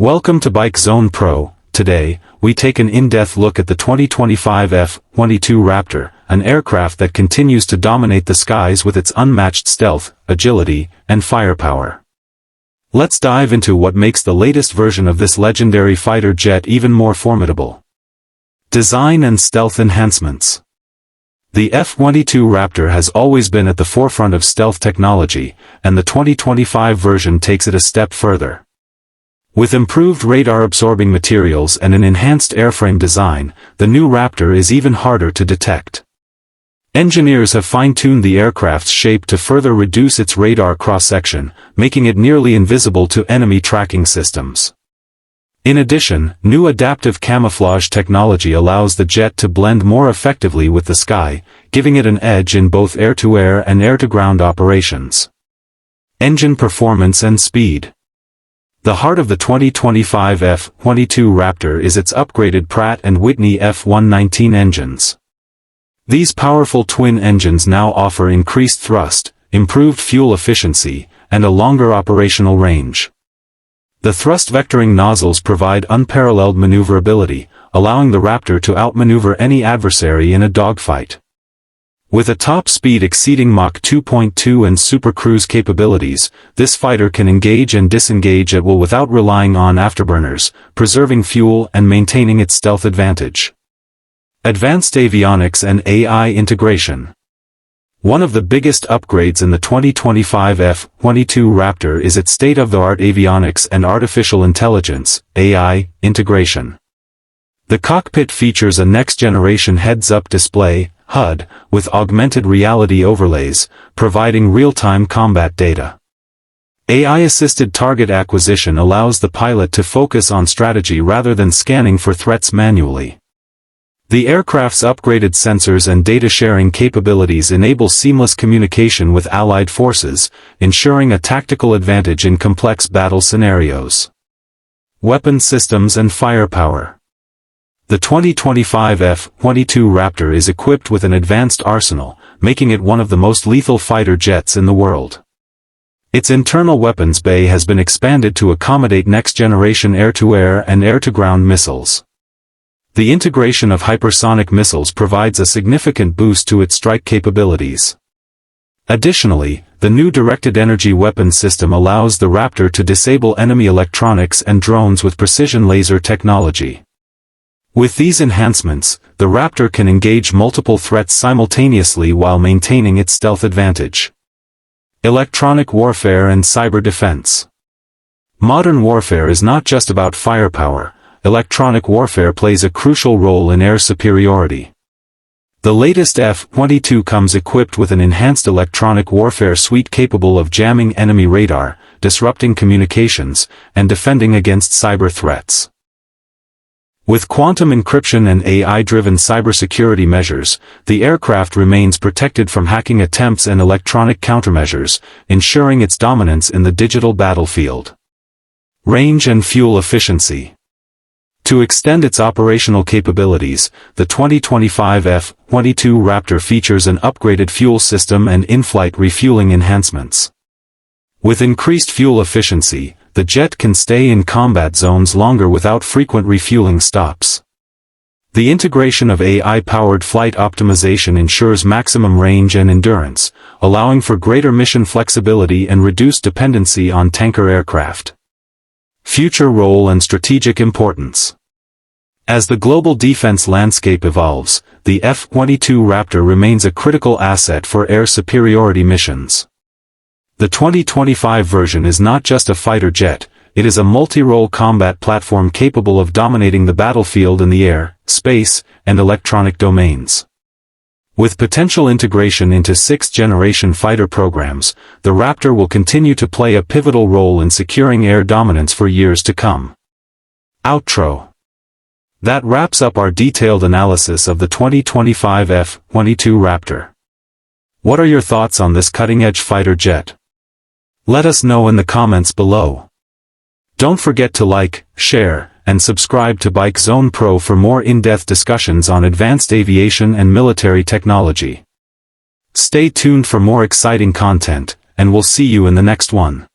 Welcome to Bike Zone Pro. Today, we take an in-depth look at the 2025 F-22 Raptor, an aircraft that continues to dominate the skies with its unmatched stealth, agility, and firepower. Let's dive into what makes the latest version of this legendary fighter jet even more formidable. Design and stealth enhancements. The F-22 Raptor has always been at the forefront of stealth technology, and the 2025 version takes it a step further. With improved radar-absorbing materials and an enhanced airframe design, the new Raptor is even harder to detect. Engineers have fine-tuned the aircraft's shape to further reduce its radar cross-section, making it nearly invisible to enemy tracking systems. In addition, new adaptive camouflage technology allows the jet to blend more effectively with the sky, giving it an edge in both air-to-air and air-to-ground operations. Engine performance and speed. The heart of the 2025 F-22 Raptor is its upgraded Pratt & Whitney F-119 engines. These powerful twin engines now offer increased thrust, improved fuel efficiency, and a longer operational range. The thrust vectoring nozzles provide unparalleled maneuverability, allowing the Raptor to outmaneuver any adversary in a dogfight. With a top speed exceeding Mach 2.2 and super cruise capabilities, this fighter can engage and disengage at will without relying on afterburners, preserving fuel and maintaining its stealth advantage. Advanced avionics and AI integration. One of the biggest upgrades in the 2025 F-22 Raptor is its state-of-the-art avionics and artificial intelligence (AI) integration. The cockpit features a next-generation heads-up display (HUD) with augmented reality overlays, providing real-time combat data. AI-assisted target acquisition allows the pilot to focus on strategy rather than scanning for threats manually. The aircraft's upgraded sensors and data-sharing capabilities enable seamless communication with allied forces, ensuring a tactical advantage in complex battle scenarios. Weapon systems and firepower. The 2025 F-22 Raptor is equipped with an advanced arsenal, making it one of the most lethal fighter jets in the world. Its internal weapons bay has been expanded to accommodate next-generation air-to-air and air-to-ground missiles. The integration of hypersonic missiles provides a significant boost to its strike capabilities. Additionally, the new directed energy weapon system allows the Raptor to disable enemy electronics and drones with precision laser technology. With these enhancements, the Raptor can engage multiple threats simultaneously while maintaining its stealth advantage. Electronic warfare and cyber defense. Modern warfare is not just about firepower. Electronic warfare plays a crucial role in air superiority. The latest F-22 comes equipped with an enhanced electronic warfare suite capable of jamming enemy radar, disrupting communications, and defending against cyber threats. With quantum encryption and AI-driven cybersecurity measures, the aircraft remains protected from hacking attempts and electronic countermeasures, ensuring its dominance in the digital battlefield. Range and fuel efficiency. To extend its operational capabilities, the 2025 F-22 Raptor features an upgraded fuel system and in-flight refueling enhancements. With increased fuel efficiency, the jet can stay in combat zones longer without frequent refueling stops. The integration of AI-powered flight optimization ensures maximum range and endurance, allowing for greater mission flexibility and reduced dependency on tanker aircraft. Future role and strategic importance. As the global defense landscape evolves, the F-22 Raptor remains a critical asset for air superiority missions. The 2025 version is not just a fighter jet, it is a multi-role combat platform capable of dominating the battlefield in the air, space, and electronic domains. With potential integration into sixth-generation fighter programs, the Raptor will continue to play a pivotal role in securing air dominance for years to come. Outro. That wraps up our detailed analysis of the 2025 F-22 Raptor. What are your thoughts on this cutting-edge fighter jet? Let us know in the comments below. Don't forget to like, share, and subscribe to Bike Zone Pro for more in-depth discussions on advanced aviation and military technology. Stay tuned for more exciting content, and we'll see you in the next one.